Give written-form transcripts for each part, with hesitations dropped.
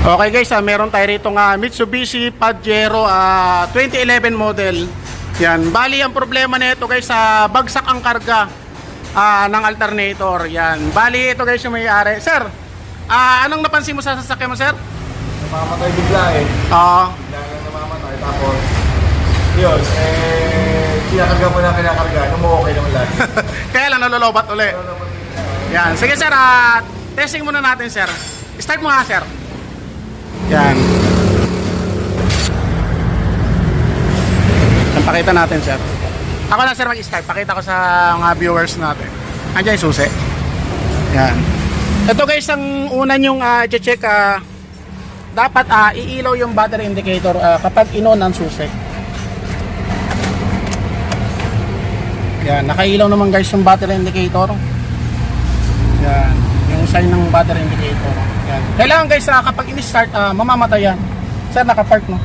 Okay guys, meron tayo rito nga Mitsubishi Pajero 2011 model. Yan, bali ang problema nito guys, bagsak ang karga ng alternator. Yan, bali ito guys yung may-ari. Sir, anong napansin mo sa sasakyan mo, sir? Namamatay bigla eh. Oo. Bigla lang namamatay. Tapos, yun, kinakarga mo na kinakarga. Okay naman lahat. Kaya lang nalolobat uli. Yan, sige sir, testing muna natin sir. Start mo nga sir. Yan. Yan, pakita natin sir. Ako na sir mag-start. Pakita ko sa mga viewers natin. Andiyan yung susi. Yan. Ito guys, ang una nyong check, dapat iilaw yung battery indicator kapag in-on ang susi. Yan, nakailaw naman guys yung battery indicator. Yan, yung sign ng battery indicator. Yan. Kailangan guys, kapag in-start, mamamatay yan. Sir, naka-park mo.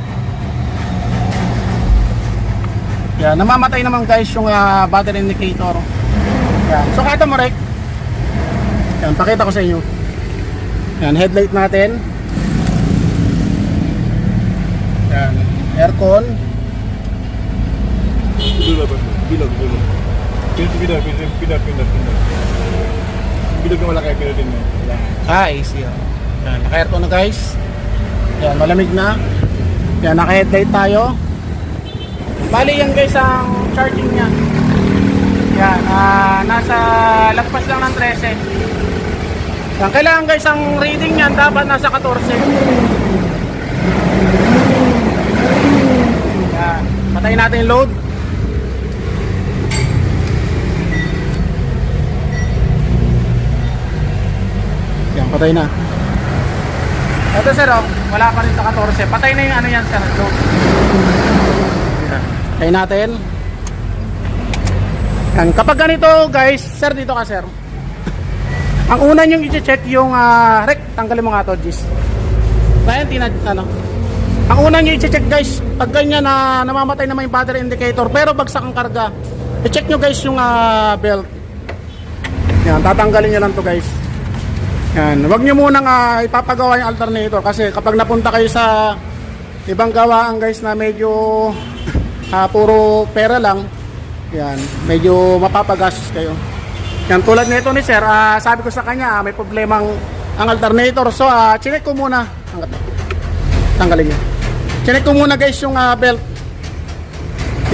Yan, namamatay naman guys yung battery indicator. Yan, sukata mo rek. Yan, pakita ko sa inyo. Yan, headlight natin. Yan, aircon. Bilog. Pinag. Bilog na malaki, pinutin mo. Easy. Yan, naka-aircon na guys. Yan, malamig na. Yan, naka-headlight tayo. Bali yan guys ang charging niya. Yan, nasa lagpas lang ng 13. Yan, kailangan guys ang reading niyan dapat nasa 14. Yan, patayin natin yung load. Yan, patay na. Ito sir, wala pa rin sa 14. Patay na yung ano yan sir, load. Yan, patay natin. Yan, kapag ganito guys, sir dito ka sir. Ang una nyong i-check yung rec, tanggalin mo nga to, Gis. Kaya ang una nyo i-check guys, pag ganyan na namamatay naman yung battery indicator pero bagsak ang karga, i-check nyo guys yung belt. Yan, tatanggalin nyo lang to guys. Yan, wag nyo munang ipapagawa yung alternator kasi kapag napunta kayo sa ibang gawaan guys na medyo puro pera lang, yan, medyo mapapagastos kayo. Yan, tulad nito ni sir, sabi ko sa kanya may problemang ang alternator. So chinek ko muna. Tanggalin niya. Chinek ko muna guys yung belt.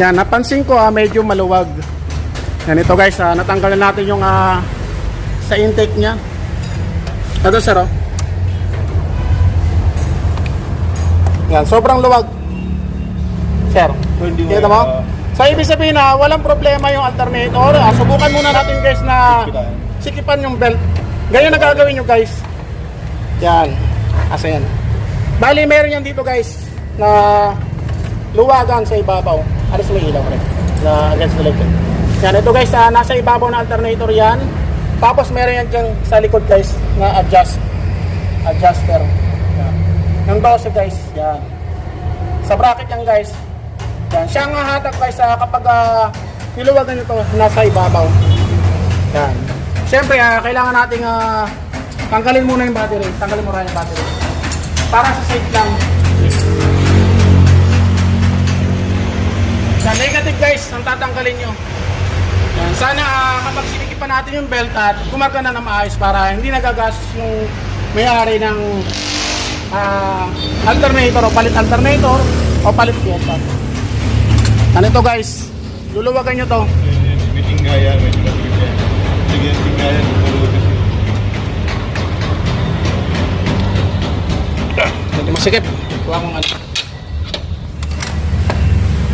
Yan, napansin ko medyo maluwag. Yan, ito guys, natanggalan natin yung sa intake niya. Ito sir, yan, sobrang luwag. Sir, kita mo? So ibig sabihin na walang problema yung alternator. Subukan muna natin guys na sikipan yung belt. Ganyan na gagawin nyo guys. Yan, asa yan. Bali meron yan dito guys na luwagan sa ibabaw. Alis may ilaw rin na against the electric. Yan, ito guys, nasa ibabaw na alternator yan. Tapos meron yan dyan sa likod guys na adjuster. Yan. Yung bawse guys, yan. Sa bracket yan guys. Yan, siya nga hatak guys kapag niluwagan nyo to nasa ibabaw. Yan. Siyempre, kailangan nating tanggalin muna yung battery. Tanggalin mo rin yung battery. Para sa safe lang. Yan, negative guys, ang tatanggalin nyo. Yan, sana kapag sinikipan natin yung belt at gumagana na maayos para hindi nagagastos yung may-ari ng alternator o palit alternator o palit pyesa. Ano ito guys, luluwagan nyo to. May tinggayan. Hindi masikip. Kuha kong ano.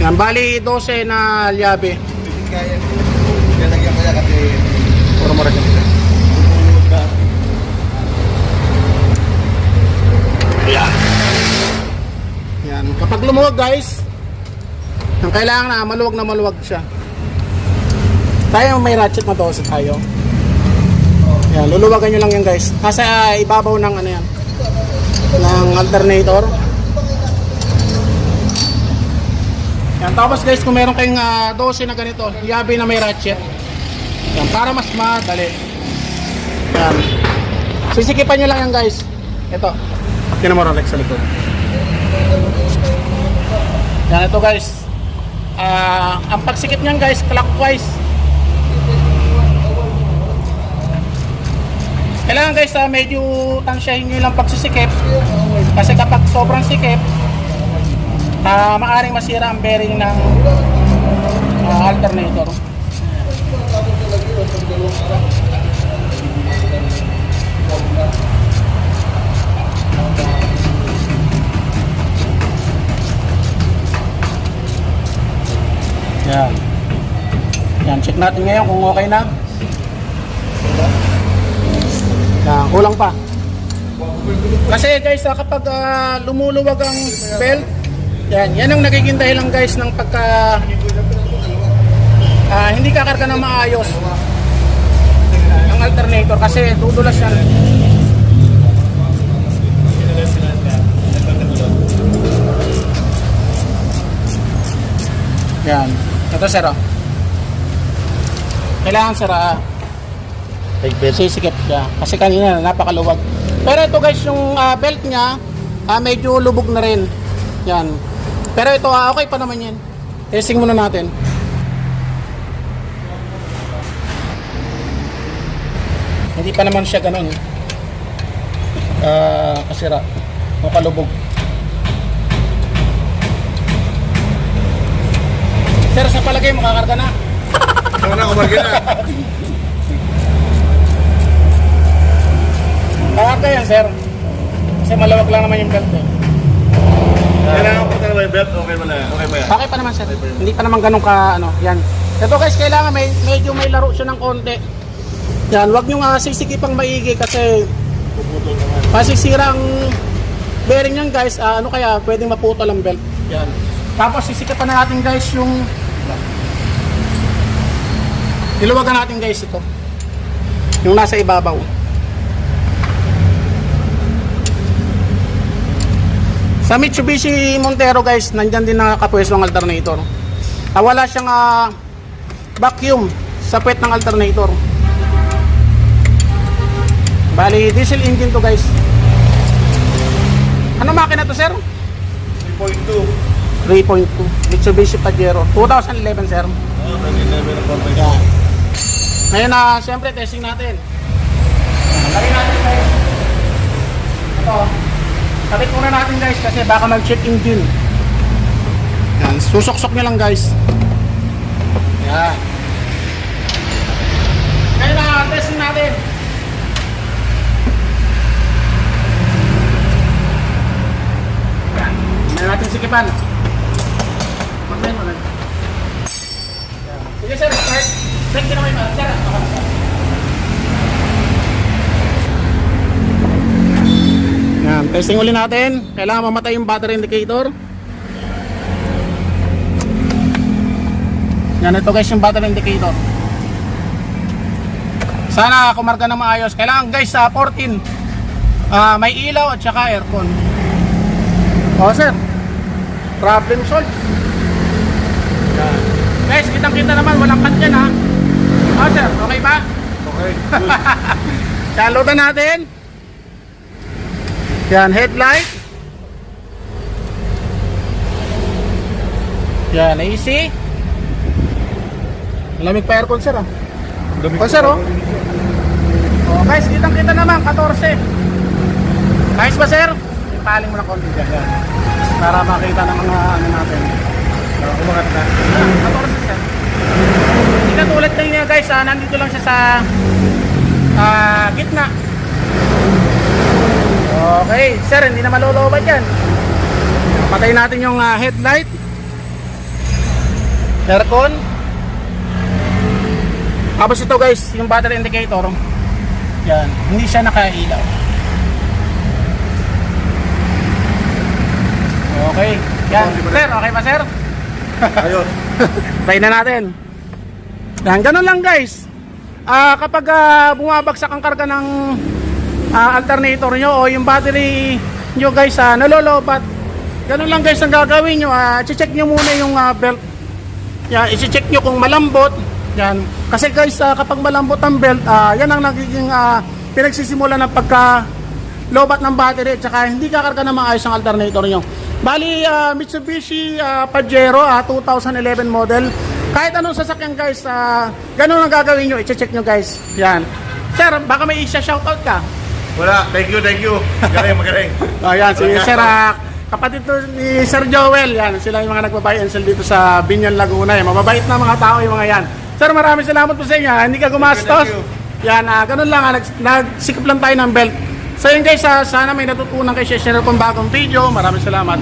Yan, bali 12 na lyabe. May tinggayan. Kaya lagyan ko yan kasi Mura-mura ka. Yan. Yan, kapag lumuwag guys, ang kailangan na maluwag siya. Tayo may ratchet na 12 tayo. Yan, luluwagan nyo lang yan guys. Nasa ibabaw ng ano yan, ng alternator. Yan, tapos guys, kung meron kayong 12 na ganito, yabi na may ratchet. Yan, para mas madali. Yan. Sisikipan nyo lang yan guys. Ito. Tinan mo Rex sa likod. Yan ito guys. Ang pagsikip niyan guys, clockwise. Kailangan guys medyo tansyahin nyo lang pagsisikip. Kasi kapag sobrang sikip, maaaring masira ang bearing ng alternator. Yan. Yan, check natin ngayon kung okay na. Yan, kulang pa. Kasi guys, kapag lumuluwag ang belt, yan ang nagiging dahilan guys ng pagka hindi kakarga na maayos ang alternator kasi dudulas yan. Yan. Ito sir, oh. Kailangan sir, sisikip siya. Kasi kanina napakaluwag. Pero ito guys, yung belt niya, medyo lubog na rin. Yan. Pero ito, okay pa naman yan. Testing muna natin. Hindi pa naman siya ganun. Kasira. Makalubog. Sir, sa palagay mo, kakarga na? Ito na, kumarga na. Kakarga yan, sir. Kasi malawag lang naman yung belt eh. Kailangan ko talaga yung belt, okay ba na? Okay ba yan? Okay pa naman, sir. Hindi pa naman ganun ka, yan. Ito guys, kailangan medyo may laro siya ng konti. Yan, wag nyo sisikipang maigi kasi masisira ang bearing yan guys. Kaya pwedeng maputol ang belt. Yan. Tapos sisikipan na natin guys yung iluwagan natin guys ito. Yung nasa ibabaw. Sa Mitsubishi Montero guys, nandyan din nakakapwesto ang alternator. Wala siyang vacuum sa puwet ng alternator. Bali, diesel engine to guys. Ano makina to sir? 3.2. 3.2 Mitsubishi Pajero 2011 sir. 2011 na contact. Yan. Ngayon siyempre testing natin. Lagay natin guys. Ito. Kapit muna natin guys kasi baka mag-check engine. Yan. Susoksok nyo lang guys. Yan. Ngayon testing natin. Yan. Ngayon natin sikipan. Mag-men mo lang. Sige sir, start. Break din naman yung sir. Yan, testing ulit natin. Kailangan mamatay yung battery indicator. Yan, ito guys yung battery indicator. Sana kumarga na maayos. Kailangan guys 14. May ilaw at saka aircon. O sir, problem solved. Yan. Guys, kitang-kita naman, walang cut yan ha. O sir, okay ba? Okay, good. Salutan natin. Yan, headlight. Yan, AC. Malamig pa aircon sir O sir o. Guys, kitang-kita naman, 14. Guys ba sir? Ipaling mo na konti dyan. Yan. Para makita ng mga natin. Kumakat na. 14 sir. Hindi ka tulad na niya guys, nandito lang siya sa gitna. Okay, sir, hindi na malulobad yan. Patayin natin yung headlight. Aircon. Tapos ito guys, yung battery indicator. Yan, hindi siya nakailaw. Okay, yan. Sir, okay pa sir? Ayos. Try na natin. Yan, ganun lang guys. Kapag bumabagsak ang karga ng alternator nyo o yung battery nyo guys nalolobat, ganun lang guys ang gagawin nyo. I-check nyo muna yung belt. Yan, i-check nyo kung malambot. Yan. Kasi guys kapag malambot ang belt, yan ang nagiging pinagsisimula ng pagka lobat ng battery at saka hindi kakarga ng maayos ang alternator nyo. Bali, Mitsubishi Pajero 2011 model. Kahit anong sasakyan guys, ganun ang gagawin nyo, i-check nyo guys. Yan. Sir, baka may isa-shoutout ka. Wala, thank you. Magaling. Ayan, si Sir, kapatid to ni Sir Joel, yan, sila yung mga nagbabuy and sell dito sa Binyan, Laguna. Mababait na mga tao yung mga yan. Sir, maraming salamat po sa inyo, hindi ka gumastos. Thank Yan, ganun lang, nagsikip lang tayo ng belt. So yun guys, sana may natutunan kay Share kung bagong video. Maraming salamat.